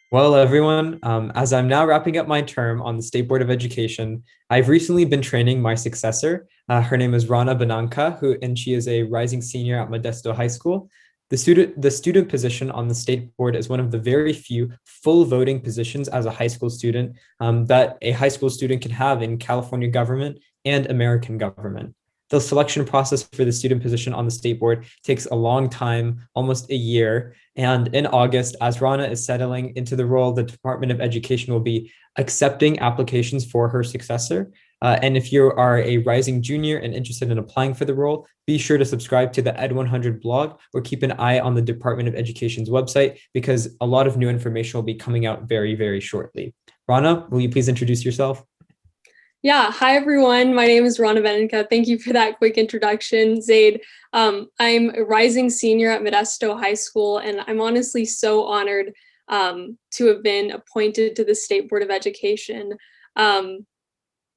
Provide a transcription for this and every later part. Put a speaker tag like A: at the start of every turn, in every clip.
A: Well, everyone, as I'm now wrapping up my term on the State Board of Education, I've recently been training my successor. Her name is Rana Banankhah, and she is a rising senior at Modesto High School. The student position on the state board is one of the very few full voting positions as a high school student that a high school student can have in California government and American government. The selection process for the student position on the state board takes a long time, almost a year. And in August, as Rana is settling into the role, the Department of Education will be accepting applications for her successor. And if you are a rising junior and interested in applying for the role, be sure to subscribe to the Ed100 blog or keep an eye on the Department of Education's website because a lot of new information will be coming out very, very shortly. Rana, will you please introduce yourself?
B: Yeah, hi everyone. My name is Rana Banankhah. Thank you for that quick introduction, Zaid. I'm a rising senior at Modesto High School, and I'm honestly so honored to have been appointed to the State Board of Education. Um,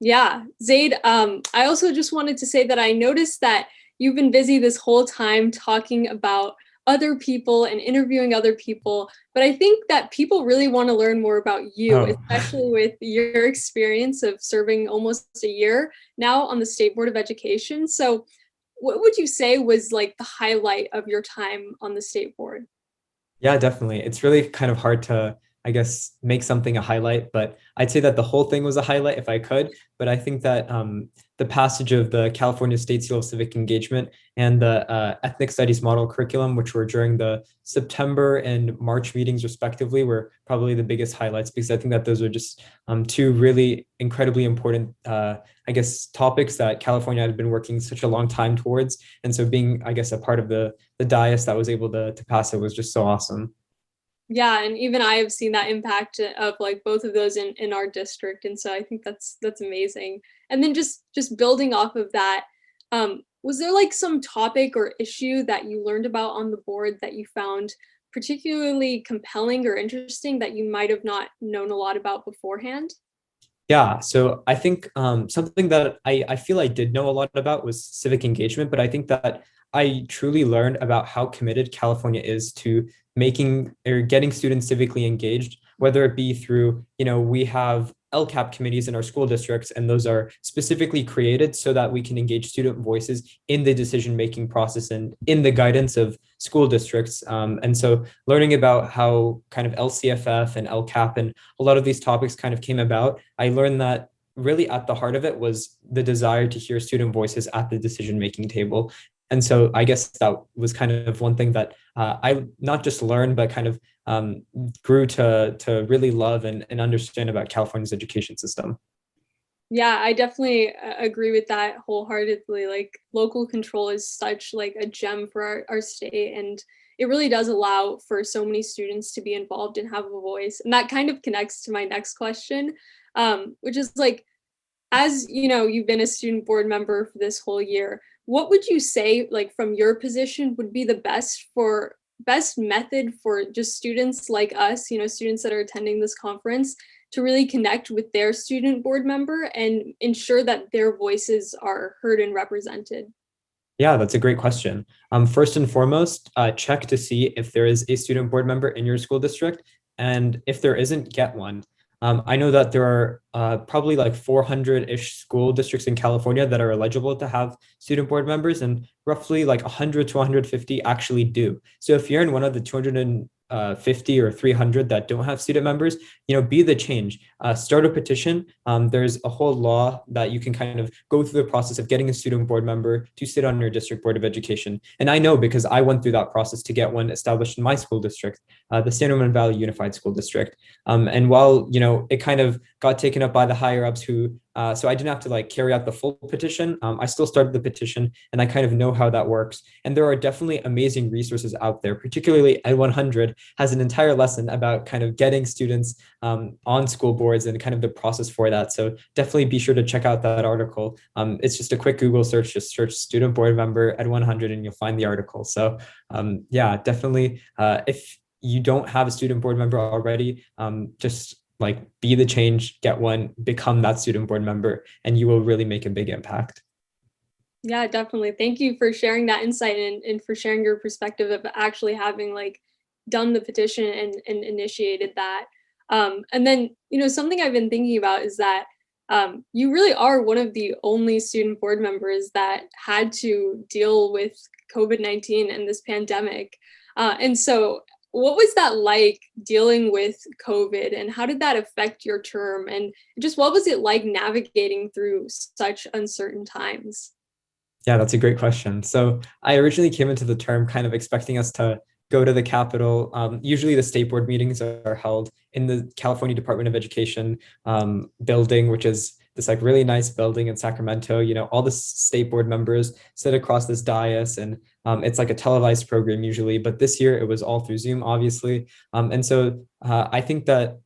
B: yeah, Zaid, I also just wanted to say that I noticed that you've been busy this whole time talking about other people and interviewing other people, but I think that people really want to learn more about you,
A: Oh,
B: especially with your experience of serving almost a year now on the State Board of Education. So, what would you say was like the highlight of your time on the state board?
A: yeah, definitely. It's really kind of hard to, I guess, make something a highlight, but I'd say that the whole thing was a highlight if I could. But I think that the passage of the California State Seal of Civic Engagement and the Ethnic Studies Model Curriculum, which were during the September and March meetings respectively, were probably the biggest highlights because I think that those are just two really incredibly important, I guess, topics that California had been working such a long time towards. And so being, I guess, a part of the dais that was able to pass it was just so awesome.
B: Yeah, and even I have seen that impact of like both of those in our district, and so I think that's amazing. And then just building off of that, was there like some topic or issue that you learned about on the board that you found particularly compelling or interesting that you might have not known a lot about beforehand?
A: Yeah, so I think something that I feel I did know a lot about was civic engagement, but I think that I truly learned about how committed California is to making or getting students civically engaged, whether it be through, we have LCAP committees in our school districts, and those are specifically created so that we can engage student voices in the decision-making process and in the guidance of school districts. And so learning about how kind of LCFF and LCAP and a lot of these topics kind of came about, I learned that really at the heart of it was the desire to hear student voices at the decision making table. And so I guess that was kind of one thing that I not just learned, but kind of grew to really love and understand about California's education system.
B: Yeah, I definitely agree with that wholeheartedly. Like local control is such like a gem for our state, and it really does allow for so many students to be involved and have a voice. And that kind of connects to my next question, which is like, as you know, you've been a student board member for this whole year. What would you say, like from your position, would be the best method for just students like us, students that are attending this conference to really connect with their student board member and ensure that their voices are heard and represented?
A: Yeah, that's a great question. First and foremost, check to see if there is a student board member in your school district. And if there isn't, get one. I know that there are probably like 400-ish school districts in California that are eligible to have student board members, and roughly like 100 to 150 actually do. So if you're in one of the 250 or 300 that don't have student members, be the change. Start a petition. There's a whole law that you can kind of go through the process of getting a student board member to sit on your district board of education. And I know because I went through that process to get one established in my school district, the San Ramon Valley Unified School District. And while it kind of got taken up by the higher ups who so I didn't have to like carry out the full petition. I still started the petition and I kind of know how that works. And there are definitely amazing resources out there, particularly Ed100 has an entire lesson about kind of getting students on school boards and kind of the process for that. So definitely be sure to check out that article. It's just a quick Google search, just search student board member Ed100 and you'll find the article. So yeah, definitely if you don't have a student board member already, just like be the change, get one, become that student board member, and you will really make a big impact.
B: Yeah, definitely. Thank you for sharing that insight and for sharing your perspective of actually having like done the petition and initiated that. And then, something I've been thinking about is that you really are one of the only student board members that had to deal with COVID-19 and this pandemic. And so, what was that like dealing with COVID, and how did that affect your term? And just what was it like navigating through such uncertain times?
A: Yeah, that's a great question. So I originally came into the term kind of expecting us to go to the Capitol. Usually the state board meetings are held in the California Department of Education building, which is this like really nice building in Sacramento. All the state board members sit across this dais, and it's like a televised program usually, but this year it was all through Zoom, obviously. And so I think that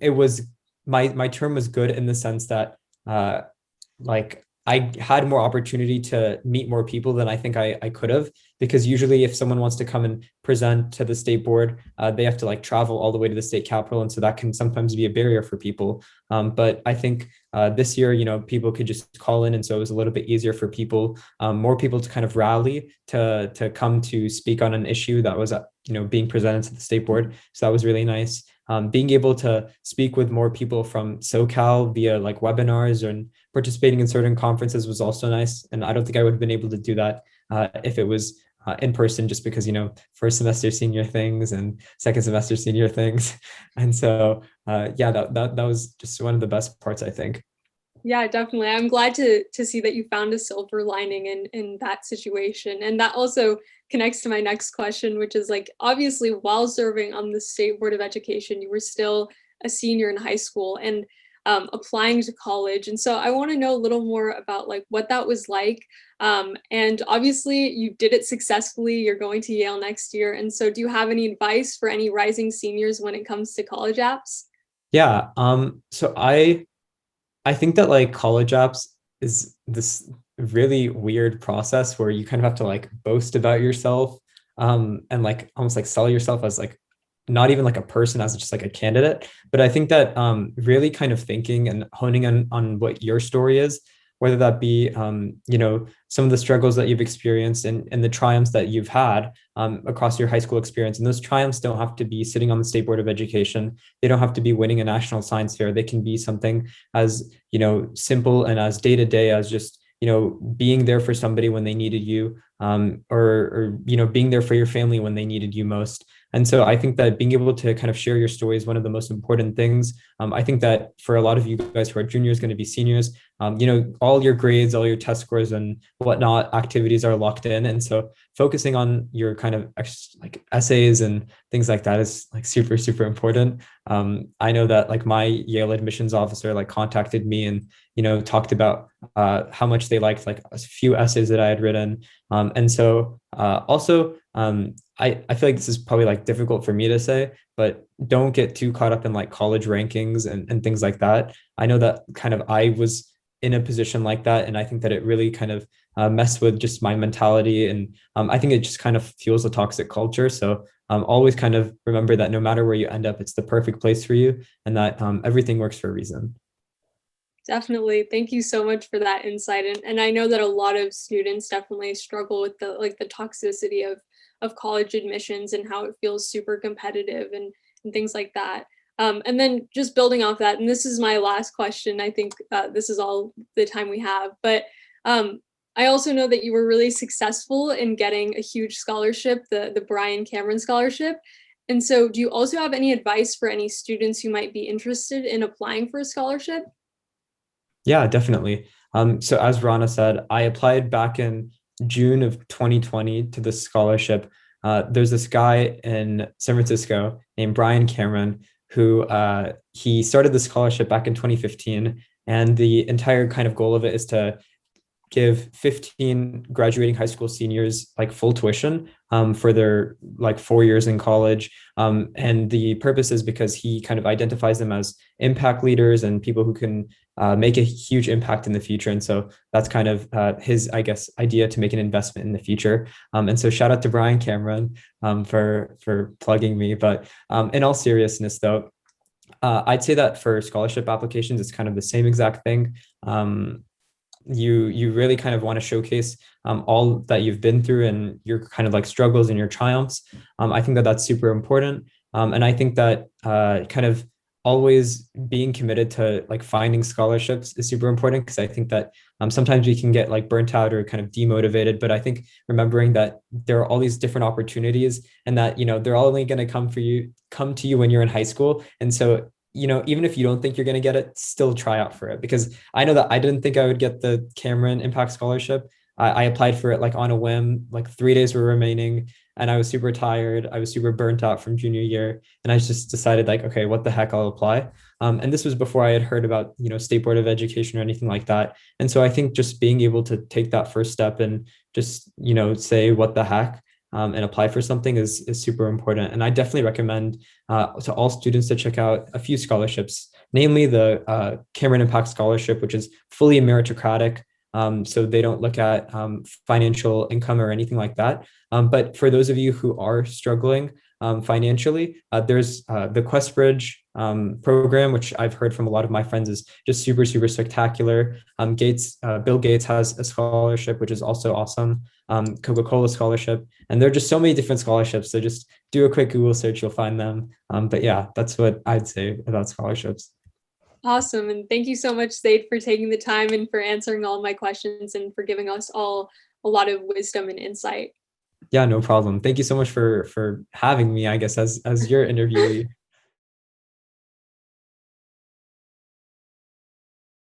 A: it was my term was good in the sense that uh, like I had more opportunity to meet more people than I think I could have, because usually if someone wants to come and present to the state board, they have to like travel all the way to the state capitol. And so that can sometimes be a barrier for people. But I think this year, people could just call in. And so it was a little bit easier for people, more people to kind of rally to come to speak on an issue that was, being presented to the state board. So that was really nice. Being able to speak with more people from SoCal via like webinars and participating in certain conferences was also nice. And I don't think I would have been able to do that if it was in person, just because, first semester senior things and second semester senior things. And so, yeah, that was just one of the best parts, I think.
B: Yeah, definitely. I'm glad to see that you found a silver lining in that situation. And that also connects to my next question, which is like, obviously while serving on the State Board of Education, you were still a senior in high school and applying to college. And so I want to know a little more about like what that was like. And obviously you did it successfully. You're going to Yale next year. And so do you have any advice for any rising seniors when it comes to college apps?
A: Yeah. So I think that like college apps is this really weird process where you kind of have to like boast about yourself, and like almost like sell yourself as like not even like a person, as just like a candidate. But I think that really kind of thinking and honing on what your story is, whether that be some of the struggles that you've experienced, and the triumphs that you've had across your high school experience. And those triumphs don't have to be sitting on the State Board of Education. They don't have to be winning a national science fair. They can be something as simple and as day to day as just being there for somebody when they needed you, or being there for your family when they needed you most. And so I think that being able to kind of share your story is one of the most important things. I think that for a lot of you guys who are juniors, going to be seniors, all your grades, all your test scores and whatnot activities are locked in. And so focusing on your kind of like essays and things like that is like super, super important. I know that like my Yale admissions officer like contacted me and, talked about how much they liked like a few essays that I had written. And so also, I feel like this is probably like difficult for me to say, but don't get too caught up in like college rankings and things like that. I know that kind of I was in a position like that, and I think that it really kind of messed with just my mentality, and I think it just kind of fuels a toxic culture. So always kind of remember that no matter where you end up, it's the perfect place for you, and that everything works for a reason.
B: Definitely. Thank you so much for that insight. And I know that a lot of students definitely struggle with the toxicity of college admissions and how it feels super competitive and things like that. And then just building off that, and this is my last question. I think this is all the time we have, but I also know that you were really successful in getting a huge scholarship, the Brian Cameron Scholarship. And so do you also have any advice for any students who might be interested in applying for a scholarship?
A: Yeah, definitely. So as Rana said, I applied back in June of 2020 to this scholarship. There's this guy in San Francisco named Brian Cameron who he started the scholarship back in 2015, and the entire kind of goal of it is to give 15 graduating high school seniors like full tuition for their like 4 years in college. And the purpose is because he kind of identifies them as impact leaders and people who can make a huge impact in the future. And so that's kind of his, I guess, idea to make an investment in the future. And so shout out to Brian Cameron for plugging me. But in all seriousness, though, I'd say that for scholarship applications, it's kind of the same exact thing. You really kind of want to showcase all that you've been through and your kind of like struggles and your triumphs. I think that that's super important. And I think that kind of always being committed to like finding scholarships is super important, because I think that sometimes we can get like burnt out or kind of demotivated. But I think remembering that there are all these different opportunities, and that, they're only going to come to you when you're in high school. And so, even if you don't think you're going to get it, still try out for it, because I know that I didn't think I would get the Cameron Impact Scholarship. I applied for it like on a whim, like 3 days were remaining, and I was super tired. I was super burnt out from junior year, and I just decided like, okay, what the heck, I'll apply. And this was before I had heard about, State Board of Education or anything like that. And so I think just being able to take that first step and just, say what the heck, and apply for something is super important. And I definitely recommend to all students to check out a few scholarships, namely the Cameron Impact Scholarship, which is fully meritocratic. So they don't look at financial income or anything like that. But for those of you who are struggling financially, there's the QuestBridge program, which I've heard from a lot of my friends is just super, super spectacular. Bill Gates has a scholarship, which is also awesome. Coca-Cola scholarship, and there are just so many different scholarships. So just do a quick Google search, you'll find them. But yeah, that's what I'd say about scholarships.
B: Awesome. And thank you so much, Zaid, for taking the time and for answering all my questions and for giving us all a lot of wisdom and insight.
A: Yeah, no problem. Thank you so much for having me, I guess, as your interviewee.